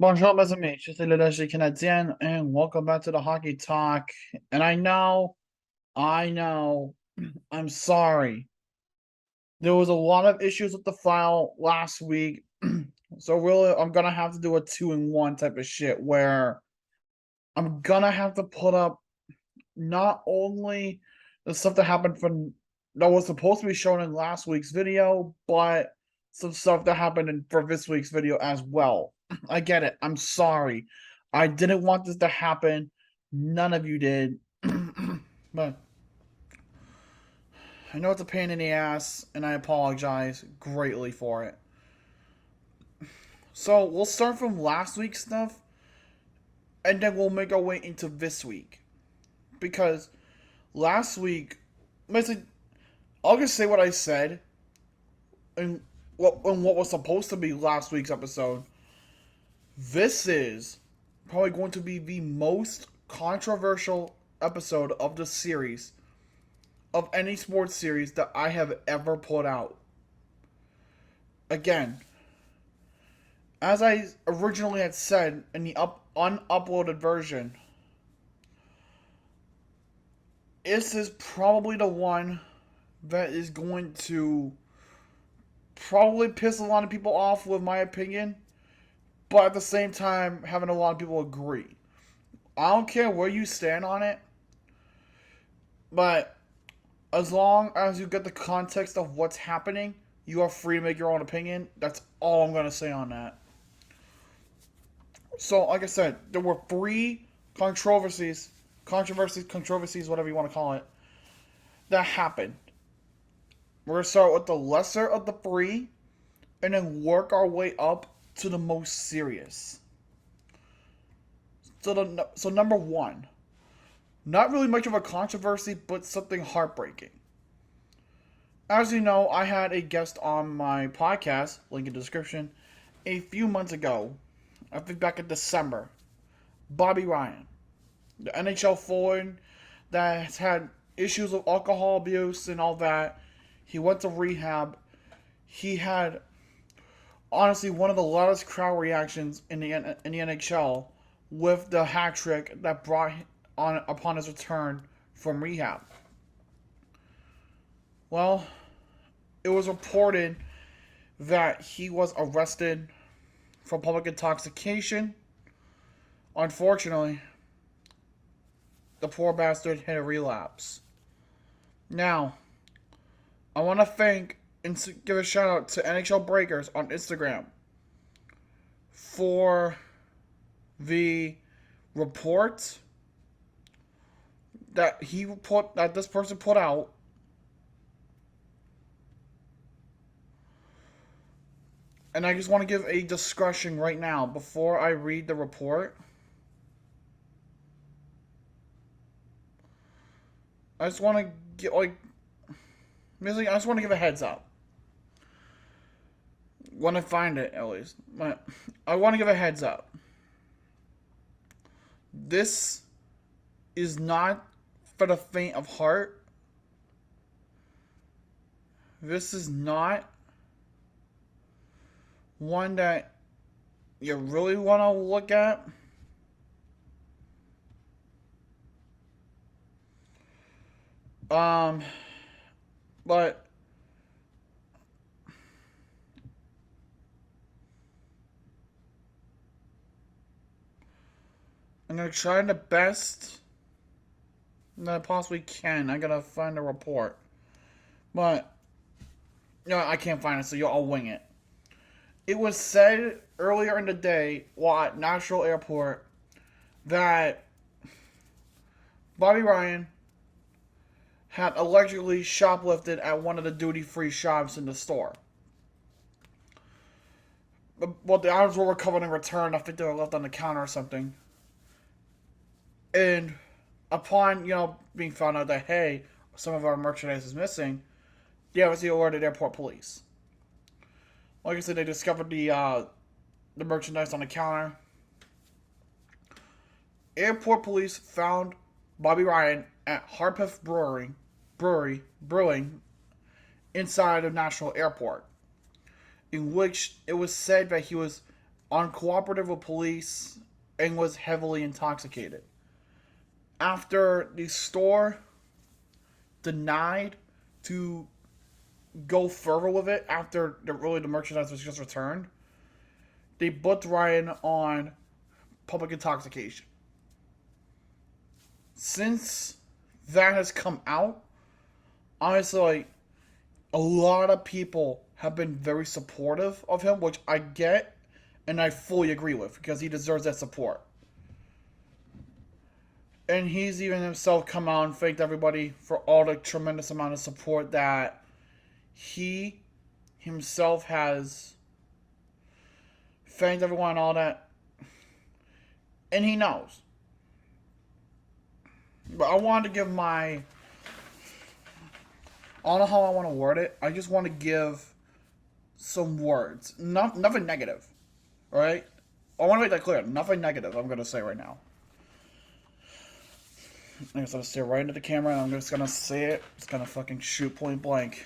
Bonjour, mes amis. Je suis le Léger Canadien, and welcome back to the Hockey Talk. And I know, I'm sorry. There was a lot of issues with the file last week, so really, I'm gonna have to do a two-in-one type of shit where I'm gonna have to put up not only the stuff that happened from that was supposed to be shown in last week's video, but some stuff that happened for this week's video as well. I get it. I'm sorry. I didn't want this to happen. None of you did. But I know it's a pain in the ass, and I apologize greatly for it. So we'll start from last week's stuff, and then we'll make our way into this week. Because last week, basically, I'll just say what I said, and what was supposed to be last week's episode. This is probably going to be the most controversial episode of the series, of any sports series that I have ever put out. Again, as I originally had said in the unuploaded version, this is probably the one that is going to probably piss a lot of people off with my opinion, but at the same time having a lot of people agree. I don't care where you stand on it, but as long as you get the context of what's happening, you are free to make your own opinion. That's all I'm going to say on that. So, like I said, there were three controversies, whatever you want to call it, that happened. We're going to start with the lesser of the three, and then work our way up to the most serious. So number one, not really much of a controversy, but something heartbreaking. As you know, I had a guest on my podcast, link in the description, a few months ago. I think back in December. Bobby Ryan, the NHL forward that has had issues with alcohol abuse and all that. He went to rehab. He had honestly one of the loudest crowd reactions in the NHL with the hat trick that brought on upon his return from rehab. Well, it was reported that he was arrested for public intoxication. Unfortunately, the poor bastard hit a relapse. Now, I want to thank and give a shout out to NHL Breakers on Instagram for the report that this person put out. And I just want to give a discretion right now before I read the report. I just want to get basically I just want to give a heads up. When I find it, at least. But I want to give a heads up. This is not for the faint of heart. This is not one that you really want to look at. But I'm gonna try the best that I possibly can. I gotta find a report, but I can't find it, so I'll wing it. It was said earlier in the day while at Nashville Airport that Bobby Ryan had allegedly shoplifted at one of the duty-free shops in the store. Well, the items were recovered and returned. I think they were left on the counter or something. And upon, being found out that, hey, some of our merchandise is missing, they obviously alerted airport police. Like I said, they discovered the merchandise on the counter. Airport police found Bobby Ryan at Harpeth Brewing inside of Nashville Airport, in which it was said that he was uncooperative with police, and was heavily intoxicated. After the store denied to go further with it after the merchandise was just returned, they booked Ryan on public intoxication. Since that has come out, honestly, like, a lot of people have been very supportive of him, which I get and I fully agree with because he deserves that support. And he's even himself come out and thanked everybody for all the tremendous amount of support that he himself has thanked everyone and all that. And he knows. But I wanted to give my... I don't know how I want to word it. I just want to give some words. Nothing negative. Right? I want to make that clear. Nothing negative I'm going to say right now. I'm just going to stare right into the camera and I'm just going to say it. Just going to fucking shoot point blank.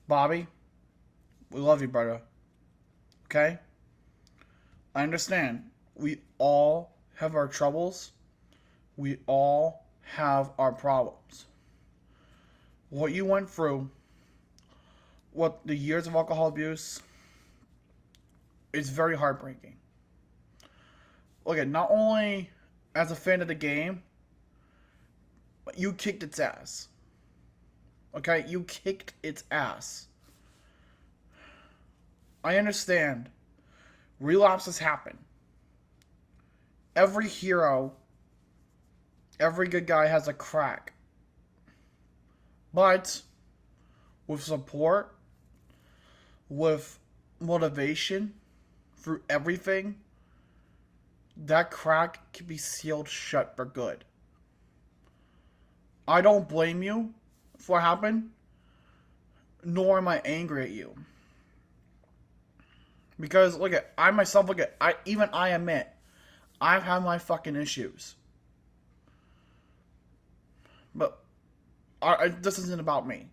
Bobby, we love you, brother. Okay? I understand. We all have our troubles. We all have our problems. What you went through, what the years of alcohol abuse, is very heartbreaking. Look at, not only as a fan of the game, but you kicked its ass. Okay? You kicked its ass. I understand. Relapses happen. Every hero, every good guy has a crack. But with support, with motivation, through everything, that crack can be sealed shut for good. I don't blame you for what happened, nor am I angry at you. Because, look at, I myself, I admit, I've had my fucking issues. But this isn't about me.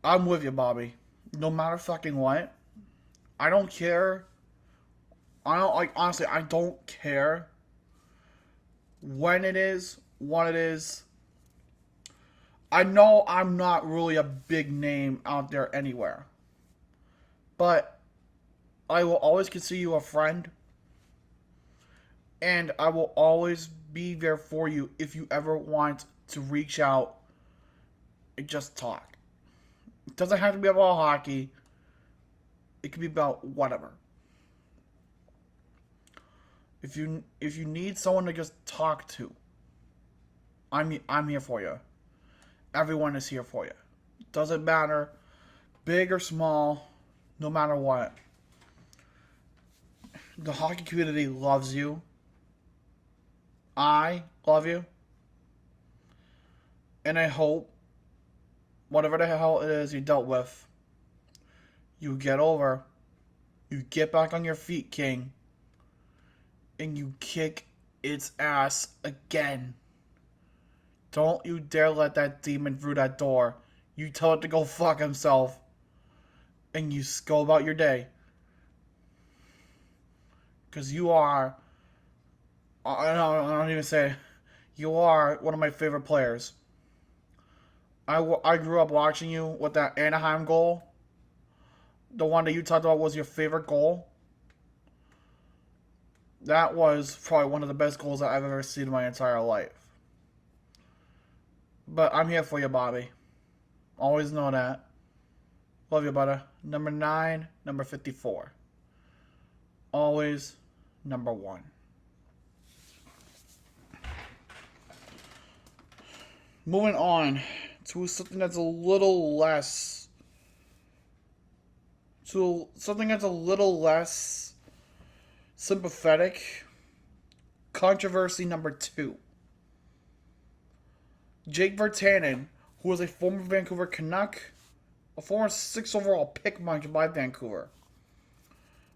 I'm with you, Bobby. No matter fucking what, I don't care. Honestly, I don't care when it is, what it is. I know I'm not really a big name out there anywhere. But I will always consider you a friend. And I will always be there for you if you ever want to reach out and just talk. It doesn't have to be about hockey. It can be about whatever. If you need someone to just talk to, I'm here for you. Everyone is here for you. Doesn't matter, big or small, no matter what. The hockey community loves you. I love you. And I hope whatever the hell it is you dealt with, you get over. You get back on your feet, King. And you kick its ass again. Don't you dare let that demon through that door. You tell it to go fuck himself. And you go about your day. Because you are... I don't even say... You are one of my favorite players. I grew up watching you with that Anaheim goal. The one that you talked about was your favorite goal. That was probably one of the best goals that I've ever seen in my entire life. But I'm here for you, Bobby. Always know that. Love you, brother. Number 9, number 54. Always number 1. Moving on to something that's a little less... sympathetic. Controversy number 2. Jake Virtanen, who was a former Vancouver Canuck, a former 6th overall pick by Vancouver,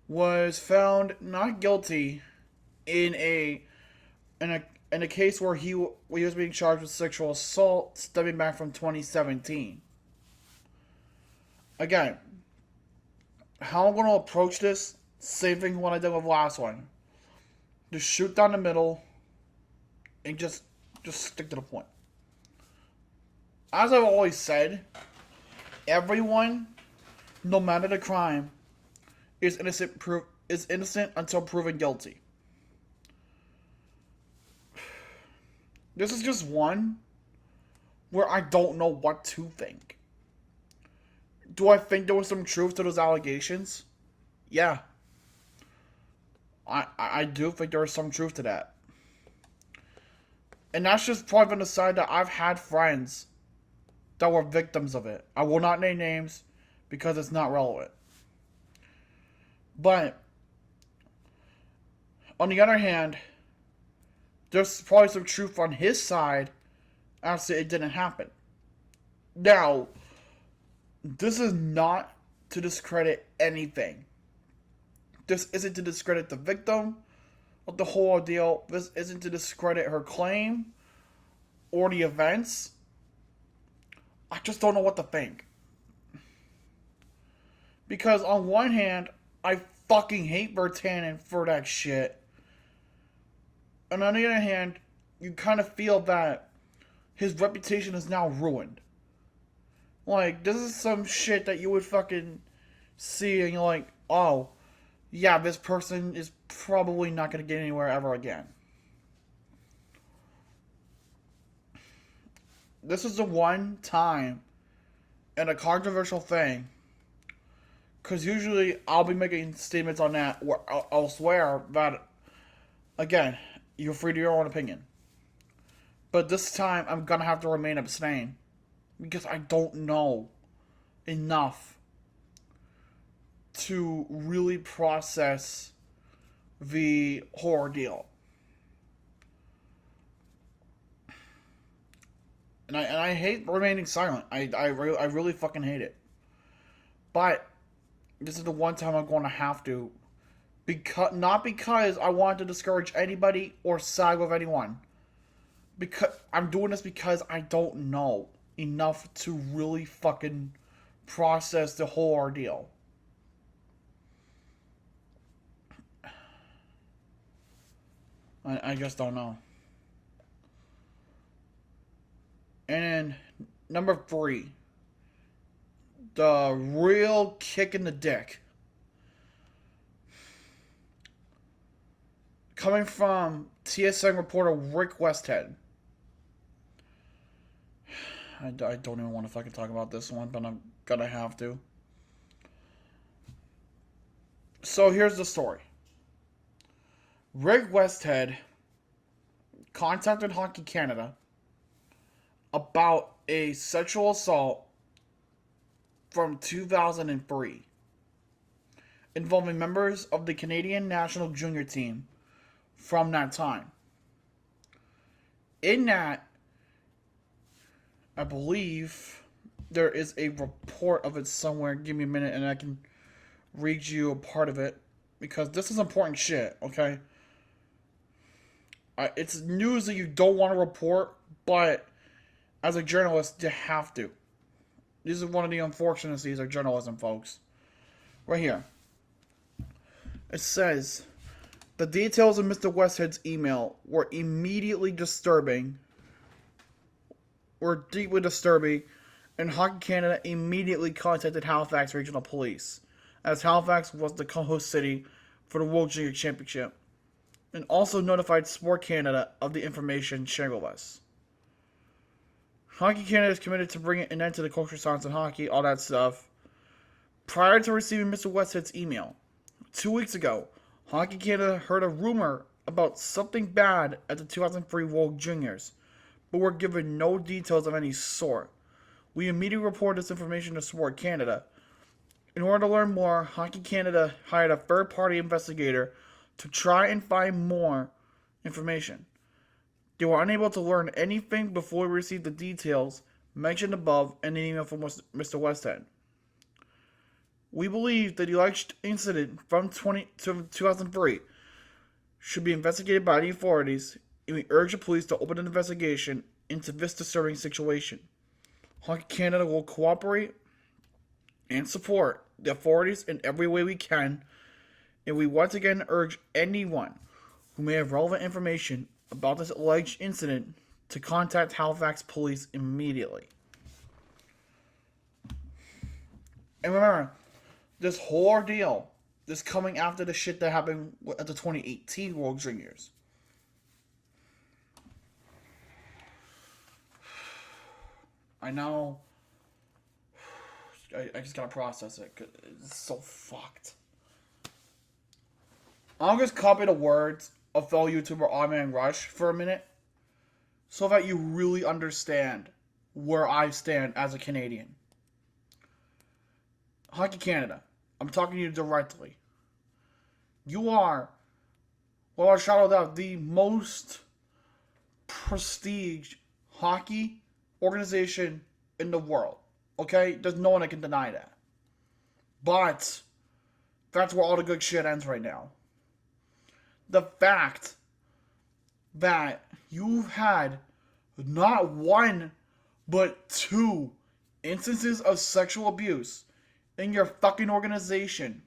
was found not guilty in a case where he was being charged with sexual assault stemming back from 2017. Again, how I'm going to approach this, same thing what I did with the last one. Just shoot down the middle and just stick to the point. As I've always said, everyone, no matter the crime, is innocent until proven guilty. This is just one where I don't know what to think. Do I think there was some truth to those allegations? Yeah. I do think there is some truth to that. And that's just probably on the side that I've had friends that were victims of it. I will not name names because it's not relevant. But on the other hand, there's probably some truth on his side as to it didn't happen. Now, this is not to discredit anything. This isn't to discredit the victim of the whole ordeal. This isn't to discredit her claim or the events. I just don't know what to think. Because on one hand, I fucking hate Vertanen for that shit. And on the other hand, you kind of feel that his reputation is now ruined. Like, this is some shit that you would fucking see and you're like, oh, yeah, this person is probably not going to get anywhere ever again. This is the one time and a controversial thing. Because usually I'll be making statements on that where I'll swear that, again, you're free to your own opinion. But this time I'm going to have to remain abstain. Because I don't know enough to really process the horror deal. And I hate remaining silent. I really fucking hate it. But this is the one time I'm going to have to. Not because I want to discourage anybody or side with anyone. Because I'm doing this because I don't know enough to really fucking process the whole ordeal. I just don't know. And number 3. The real kick in the dick. Coming from TSN reporter Rick Westhead. I don't even want to fucking talk about this one, but I'm gonna have to. So here's the story. Rick Westhead contacted Hockey Canada about a sexual assault from 2003 involving members of the Canadian national junior team from that time. In that, I believe there is a report of it somewhere. Give me a minute and I can read you a part of it because this is important shit, okay? It's news that you don't want to report, but as a journalist, you have to. This is one of the unfortunacies of journalism, folks. Right here. It says, the details of Mr. Westhead's email were deeply disturbing, and Hockey Canada immediately contacted Halifax Regional Police, as Halifax was the co-host city for the World Junior Championship, and also notified Sport Canada of the information shared with us. Hockey Canada is committed to bringing an end to the culture science in hockey, all that stuff. Prior to receiving Mr. Westhead's email, 2 weeks ago, Hockey Canada heard a rumor about something bad at the 2003 World Juniors, but were given no details of any sort. We immediately reported this information to Sport Canada. In order to learn more, Hockey Canada hired a third-party investigator to try and find more information. They were unable to learn anything before we received the details mentioned above in an email from Mr. Westhead. We believe that the alleged incident from 2003 should be investigated by the authorities, and we urge the police to open an investigation into this disturbing situation. Hockey Canada will cooperate and support the authorities in every way we can, and we once again urge anyone who may have relevant information about this alleged incident to contact Halifax police immediately. And remember, this whole ordeal is coming after the shit that happened at the 2018 World Juniors. I know. I just gotta process it, because it's so fucked. I'll just copy the words of fellow YouTuber Oddman Rush for a minute, so that you really understand where I stand as a Canadian. Hockey Canada, I'm talking to you directly. You are, well, I shouted out, the most prestige hockey organization in the world. Okay? There's no one that can deny that. But that's where all the good shit ends right now. The fact that you've had not one, but 2 instances of sexual abuse in your fucking organization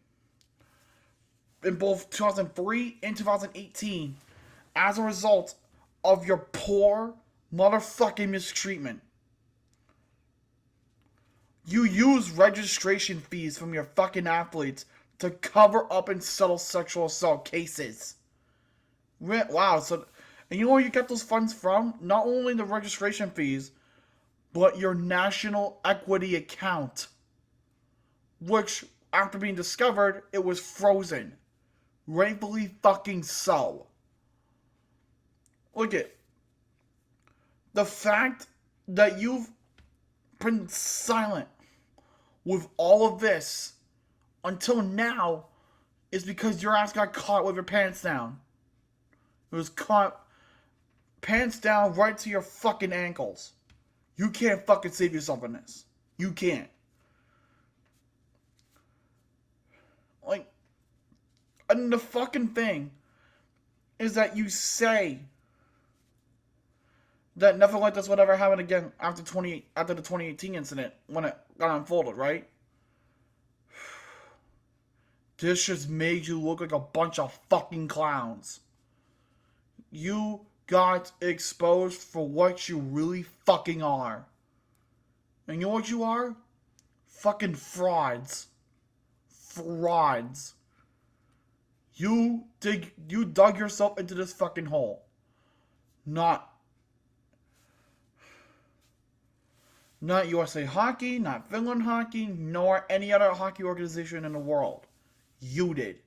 in both 2003 and 2018 as a result of your poor motherfucking mistreatment. You use registration fees from your fucking athletes to cover up and settle sexual assault cases. Wow, so, and you know where you get those funds from? Not only the registration fees, but your national equity account. Which, after being discovered, it was frozen. Rightfully fucking so. Look at the fact that you've been silent with all of this until now is because your ass got caught with your pants down. It was caught pants down right to your fucking ankles. You can't fucking save yourself in this. You can't. Like, and the fucking thing is that you say that nothing like this would ever happen again after the 2018 incident when it got unfolded, right? This just made you look like a bunch of fucking clowns. You got exposed for what you really fucking are. And you know what you are? Fucking frauds. Frauds. You dug yourself into this fucking hole. Not USA Hockey, not Finland Hockey, nor any other hockey organization in the world. You did.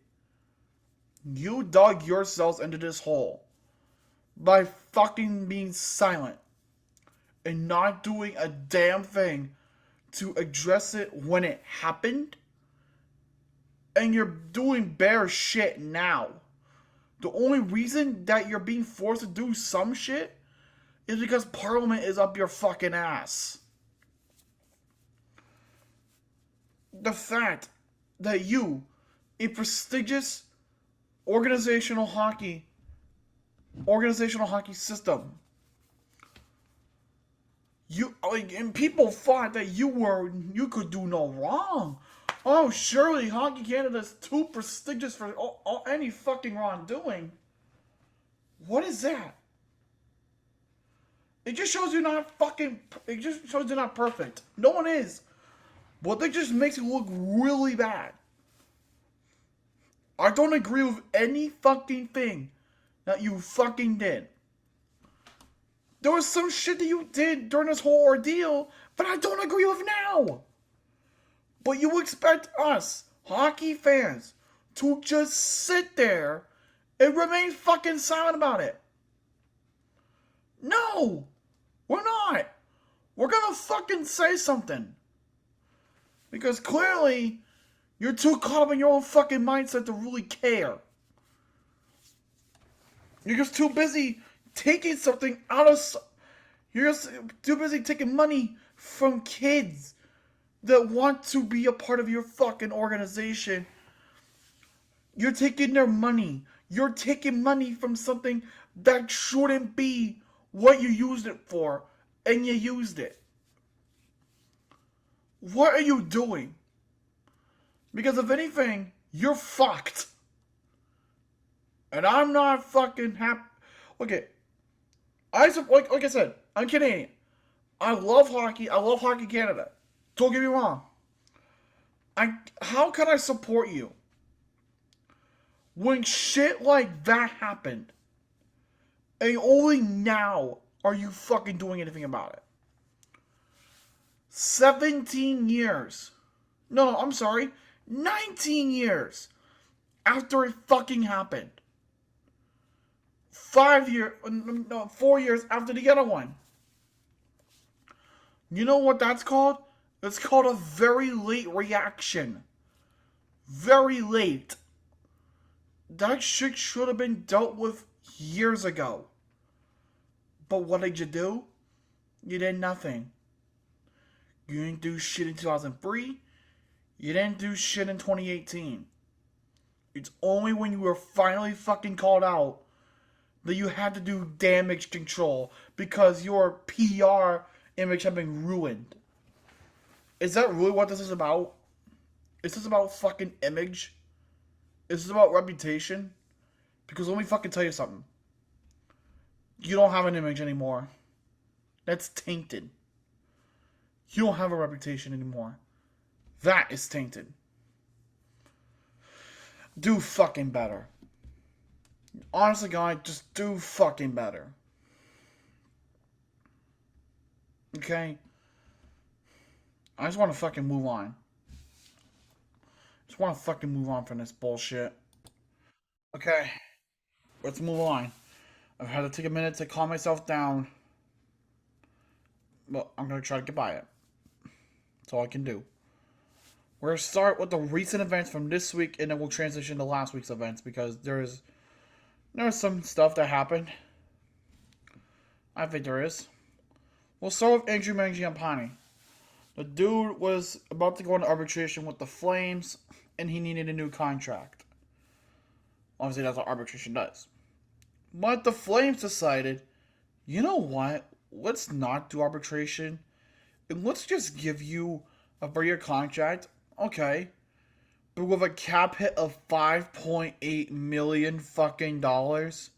You dug yourselves into this hole by fucking being silent and not doing a damn thing to address it when it happened. And you're doing bare shit now. The only reason that you're being forced to do some shit is because Parliament is up your fucking ass. The fact that you, a prestigious organizational hockey system, and people thought that you could do no wrong. Oh, surely Hockey Canada's too prestigious for any fucking wrongdoing. What is that? It just shows you're not perfect. No one is. But that just makes it look really bad. I don't agree with any fucking thing that you fucking did. There was some shit that you did during this whole ordeal that I don't agree with now. But you expect us, hockey fans, to just sit there and remain fucking silent about it. No, we're not. We're gonna fucking say something. Because clearly, you're too caught up in your own fucking mindset to really care. You're just too busy taking something out of... You're just too busy taking money from kids that want to be a part of your fucking organization. You're taking their money. You're taking money from something that shouldn't be what you used it for, and you used it. What are you doing? Because if anything, you're fucked. And I'm not fucking happy. Okay, like I said, I'm Canadian. I love hockey. I love Hockey Canada. Don't get me wrong. How can I support you when shit like that happened, and only now are you fucking doing anything about it? 17 years. No, I'm sorry. 19 years after it fucking happened. 5 years, no, 4 years after the other one. You know what that's called? It's called a very late reaction. Very late. That shit should have been dealt with years ago. But what did you do? You did nothing. You didn't do shit in 2003. You didn't do shit in 2018. It's only when you were finally fucking called out that you had to do damage control because your PR image had been ruined. Is that really what this is about? Is this about fucking image? Is this about reputation? Because let me fucking tell you something. You don't have an image anymore. That's tainted. You don't have a reputation anymore. That is tainted. Do fucking better. Honestly, guys, just do fucking better. Okay? I just want to fucking move on. Just want to fucking move on from this bullshit. Okay, let's move on. I've had to take a minute to calm myself down. But I'm going to try to get by it. That's all I can do. We're going to start with the recent events from this week, and then we'll transition to last week's events because there's some stuff that happened. I think there is. We'll start with Andrew Mangiapane. The dude was about to go into arbitration with the Flames, and he needed a new contract. Obviously, that's what arbitration does. But the Flames decided, you know what? Let's not do arbitration, and let's just give you a 3-year contract. Okay. But with a cap hit of $5.8 million fucking dollars.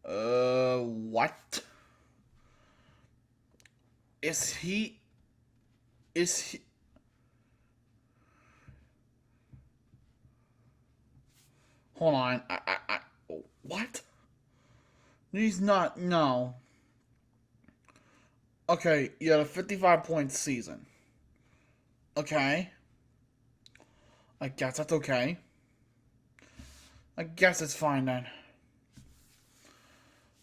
What? Is he... Hold on. What? He's not... No. Okay, you had a 55-point season. Okay. I guess that's okay. I guess it's fine then.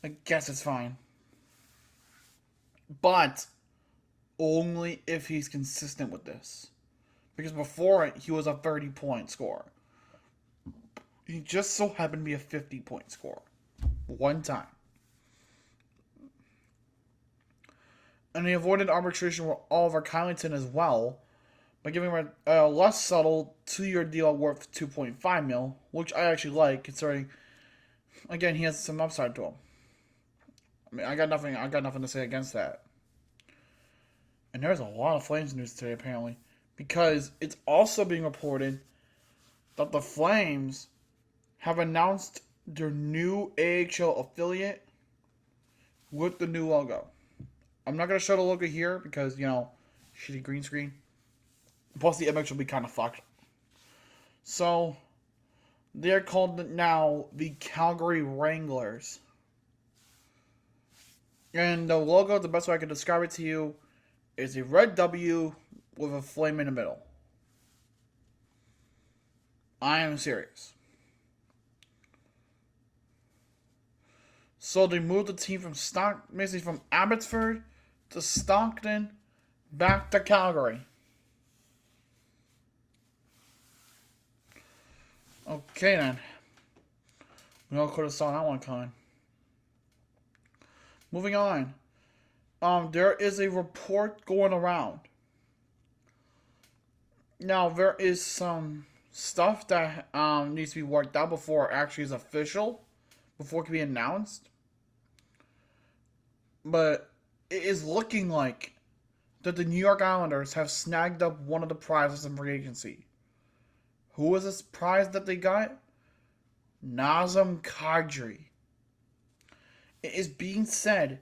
I guess it's fine. But only if he's consistent with this. Because before it, he was a 30-point scorer. He just so happened to be a 50-point scorer. One time. And he avoided arbitration with Oliver Kylington as well by giving him a less subtle 2-year deal worth $2.5 million, which I actually like, considering, again, he has some upside to him. I mean, I got nothing to say against that. And there's a lot of Flames news today, apparently, because it's also being reported that the Flames have announced their new AHL affiliate with the new logo. I'm not going to show the logo here because, shitty green screen. Plus, the image will be kind of fucked. So, they're called now the Calgary Wranglers. And the logo, the best way I can describe it to you, is a red W with a flame in the middle. I am serious. So they moved the team from Abbotsford to Stockton back to Calgary. Okay then. We all could have saw that one coming. Moving on. There is a report going around. Now, there is some stuff that needs to be worked out before it actually is official, before it can be announced. But it is looking like that the New York Islanders have snagged up one of the prizes in free agency. Who was this prize that they got? Nazem Kadri. It is being said,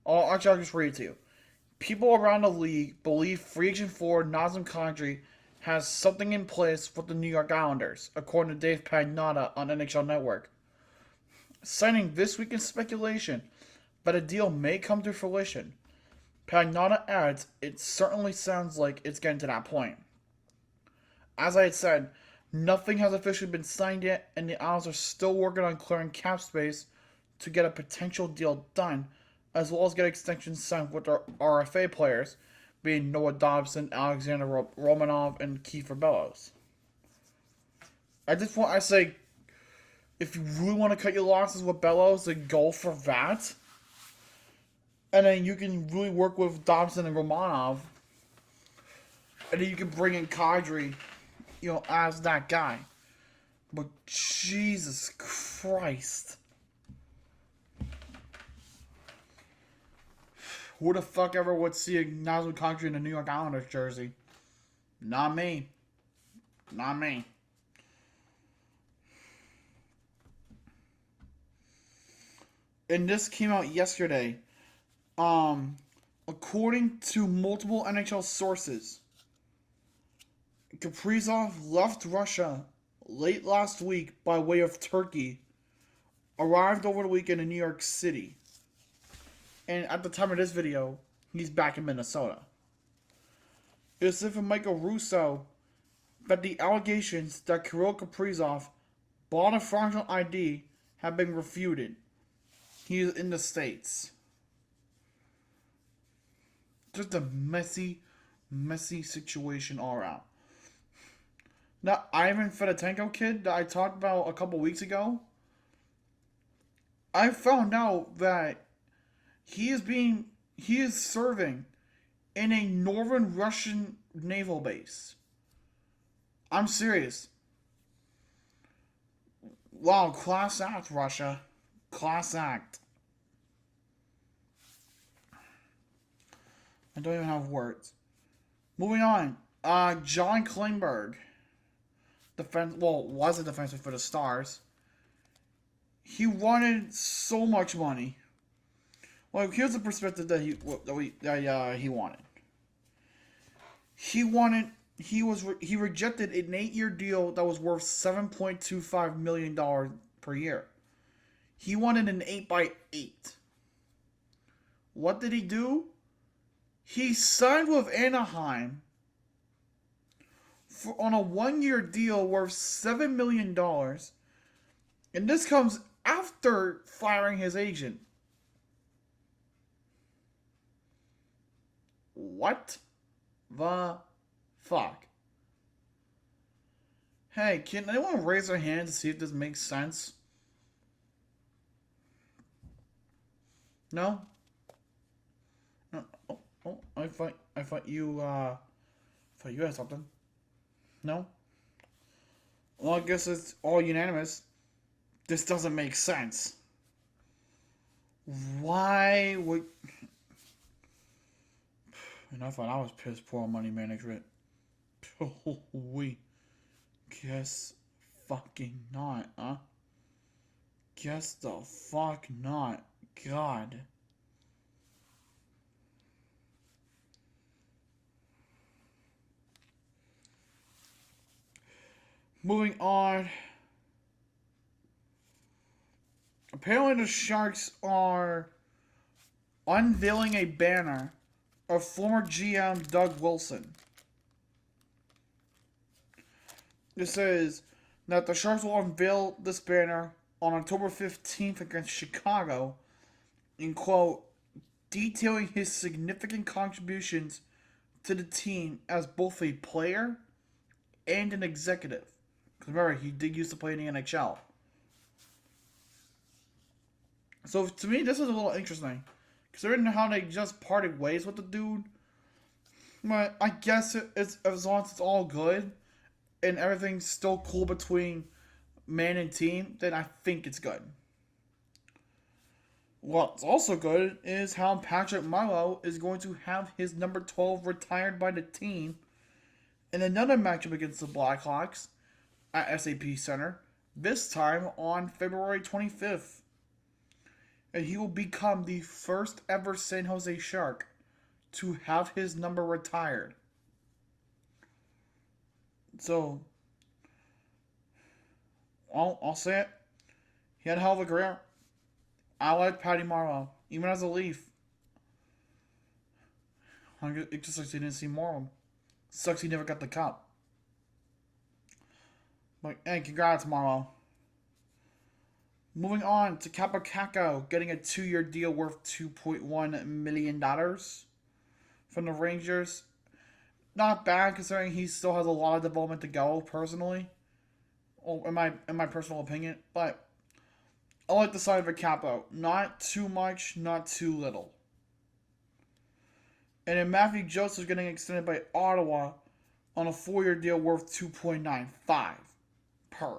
actually, I'll just read it to you. People around the league believe free agent forward Nazem Kadri has something in place with the New York Islanders, according to Dave Pagnotta on NHL Network. Citing This Week in Speculation, but a deal may come to fruition. Pagnotta adds, it certainly sounds like it's getting to that point. As I had said, nothing has officially been signed yet, and the Isles are still working on clearing cap space to get a potential deal done, as well as get extensions signed with our RFA players, being Noah Dobson, Alexander Romanov, and Kiefer Bellows. At this point, I say, if you really want to cut your losses with Bellows, then go for that. And then you can really work with Dobson and Romanov. And then you can bring in Kadri, as that guy. But Jesus Christ. Who the fuck ever would see a Nazem Kadri in a New York Islanders jersey? Not me. Not me. And this came out yesterday. According to multiple NHL sources, Kaprizov left Russia late last week by way of Turkey, arrived over the weekend in New York City, and at the time of this video, he's back in Minnesota. It's said from Michael Russo that the allegations that Kirill Kaprizov bought a fraudulent ID have been refuted. He is in the States. Just a messy situation all around. That Ivan Fedotenko kid that I talked about a couple weeks ago, I found out that he is serving in a northern Russian naval base. I'm serious. Wow, class act, Russia. Class act. I don't even have words. Moving on. John Klingberg. Was a defenseman for the Stars. He wanted so much money. Well, here's the perspective that he wanted. He rejected an 8-year deal that was worth $7.25 million per year. He wanted an 8x8. What did he do? He signed with Anaheim on a 1-year deal worth $7 million. And this comes after firing his agent. What the fuck? Hey, can anyone raise their hand to see if this makes sense? No? No. Oh, I thought you had something. No? Well, I guess it's all unanimous. This doesn't make sense. Why would... And I thought I was pissed poor on money management. We guess fucking not, huh? Guess the fuck not. God. Moving on. Apparently the Sharks are unveiling a banner of former GM Doug Wilson. It says that the Sharks will unveil this banner on October 15th against Chicago, in quote, detailing his significant contributions to the team as both a player and an executive. Because remember, he did used to play in the NHL. So to me, this is a little interesting. Considering how they just parted ways with the dude. But I guess it's as long as it's all good and everything's still cool between man and team, then I think it's good. What's also good is how Patrick Marleau is going to have his number 12 retired by the team in another matchup against the Blackhawks at SAP Center, this time on February 25th. And he will become the first ever San Jose Shark to have his number retired. So, I'll say it. He had a hell of a career. I like Patty Marleau, even as a Leaf. It just sucks he didn't see more of him. Sucks he never got the cup. But hey, congrats, Marleau. Moving on to Kaapo Kakko getting a 2-year deal worth $2.1 million from the Rangers. Not bad considering he still has a lot of development to go, personally. Or in my personal opinion. But I like the side of a Kaapo. Not too much, not too little. And then Matthew Joseph getting extended by Ottawa on a 4-year deal worth $2.95 per.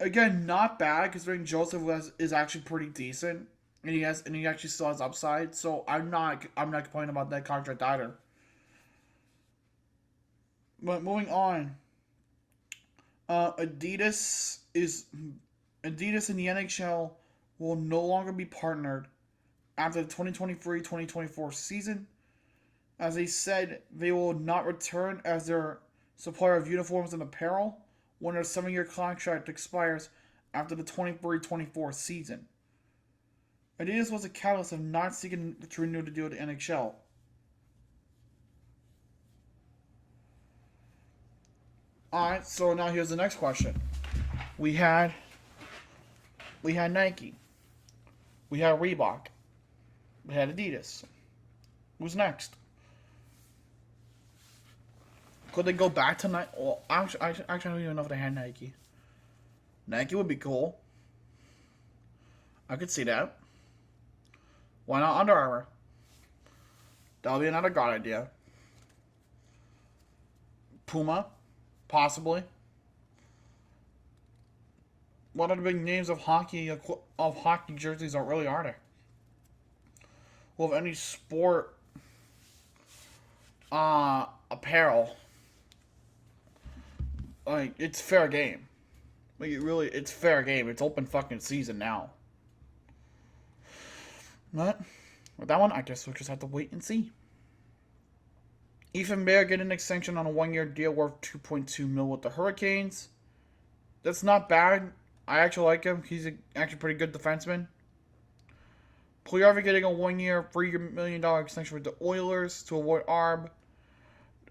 Again, not bad considering Joseph is actually pretty decent, and he actually still has upside. So I'm not complaining about that contract either. But moving on, Adidas and the NHL will no longer be partnered after the 2023-2024 season. As they said, they will not return as their supplier of uniforms and apparel when their 7-year contract expires after the 23-24 season. Adidas was a catalyst of not seeking to renew the deal with the NHL. Alright, so now here's the next question. We had Nike. We had Reebok. We had Adidas. Who's next? Could they go back to Nike? Well, actually, I don't even know if they had Nike. Nike would be cool. I could see that. Why not Under Armour? That would be another god idea. Puma, possibly. What are the big names of hockey jerseys are there? Well, of any sport apparel, like, it's fair game. Like, it's fair game. It's open fucking season now. But with that one, I guess we'll just have to wait and see. Ethan Bear getting an extension on a 1-year deal worth $2.2 million with the Hurricanes. That's not bad. I actually like him. He's actually pretty good defenseman. Puljujarvi getting a 1-year, $3 million extension with the Oilers to avoid ARB.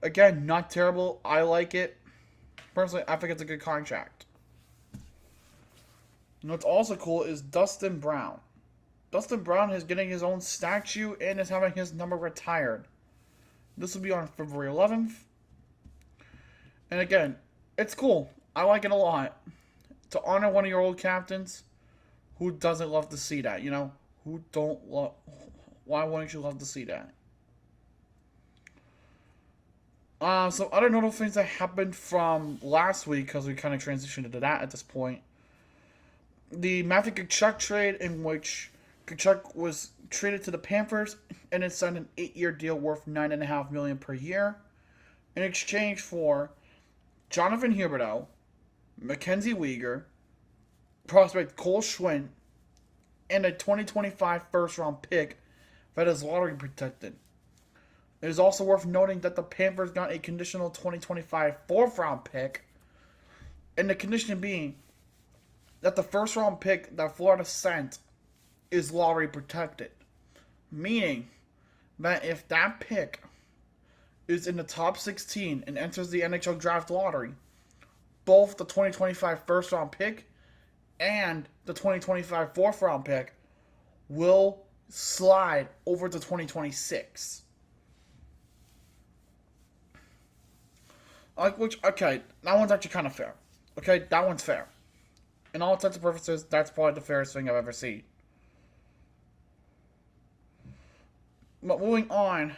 Again, not terrible. I like it. Personally, I think it's a good contract. And what's also cool is Dustin Brown. Dustin Brown is getting his own statue and is having his number retired. This will be on February 11th. And again, it's cool. I like it a lot. To honor one of your old captains, who doesn't love to see that, you know? Why wouldn't you love to see that? Some other notable things that happened from last week, because we kind of transitioned into that at this point. The Matthew Tkachuk trade, in which Tkachuk was traded to the Panthers and then signed an 8-year deal worth $9.5 million per year in exchange for Jonathan Huberdeau, Mackenzie Weegar, prospect Cole Schwinn, and a 2025 first-round pick that is lottery protected. It is also worth noting that the Panthers got a conditional 2025 fourth-round pick, and the condition being that the first-round pick that Florida sent is lottery protected. Meaning that if that pick is in the top 16 and enters the NHL draft lottery, both the 2025 first-round pick and the 2025 fourth-round pick will slide over to 2026. Okay, that one's actually kind of fair. Okay, that one's fair. In all intents and purposes, that's probably the fairest thing I've ever seen. But moving on,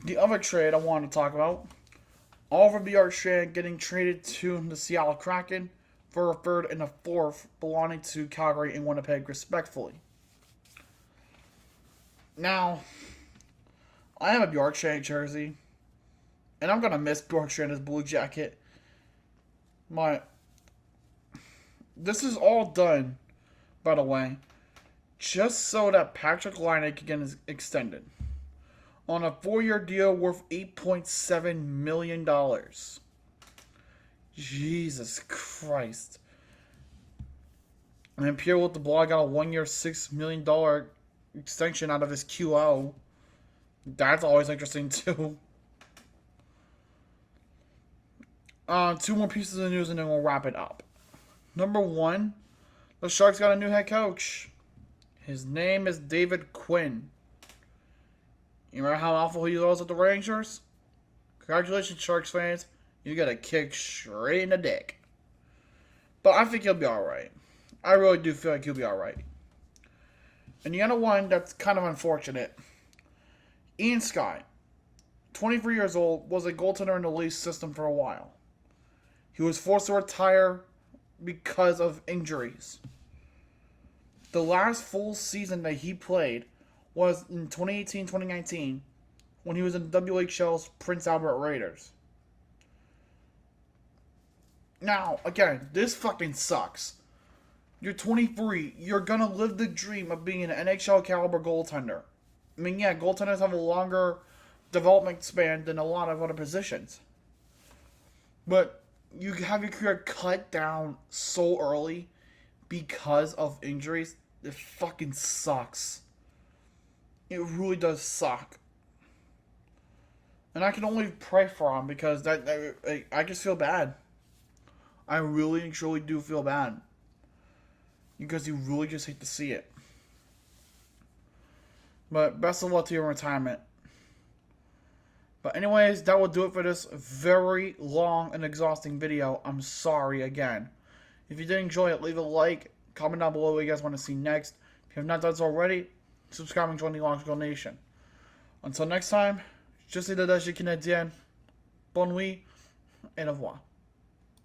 the other trade I wanted to talk about, Oliver Bjorkstrand getting traded to the Seattle Kraken for a third and a fourth belonging to Calgary and Winnipeg, respectfully. Now, I have a Bjorkstrand jersey, and I'm going to miss Bjorkstrand as Blue Jacket. This is all done, by the way, just so that Patrick Laine can get extended on a 4-year deal worth $8.7 million. Jesus Christ. And Pierre with the blog got a 1-year, $6 million extension out of his QO. That's always interesting, too. 2 more pieces of news and then we'll wrap it up. Number 1, the Sharks got a new head coach. His name is David Quinn. You remember how awful he was at the Rangers? Congratulations, Sharks fans. You got a kick straight in the dick. But I think he'll be alright. I really do feel like he'll be alright. And the other one that's kind of unfortunate. Ian Scott, 23 years old, was a goaltender in the Leafs system for a while. He was forced to retire because of injuries. The last full season that he played was in 2018-2019 when he was in WHL's Prince Albert Raiders. Now, again, this fucking sucks. You're 23. You're going to live the dream of being an NHL caliber goaltender. I mean, yeah, goaltenders have a longer development span than a lot of other positions. But you have your career cut down so early because of injuries. It fucking sucks. It really does suck. And I can only pray for him because I just feel bad. I really and truly do feel bad. Because you really just hate to see it. But best of luck to your retirement. But anyways, that will do it for this very long and exhausting video. I'm sorry again. If you did enjoy it, leave a like. Comment down below what you guys want to see next. If you have not done so already, subscribe and join the Logical Nation. Until next time, je suis le Canadien. Bonne nuit et au revoir.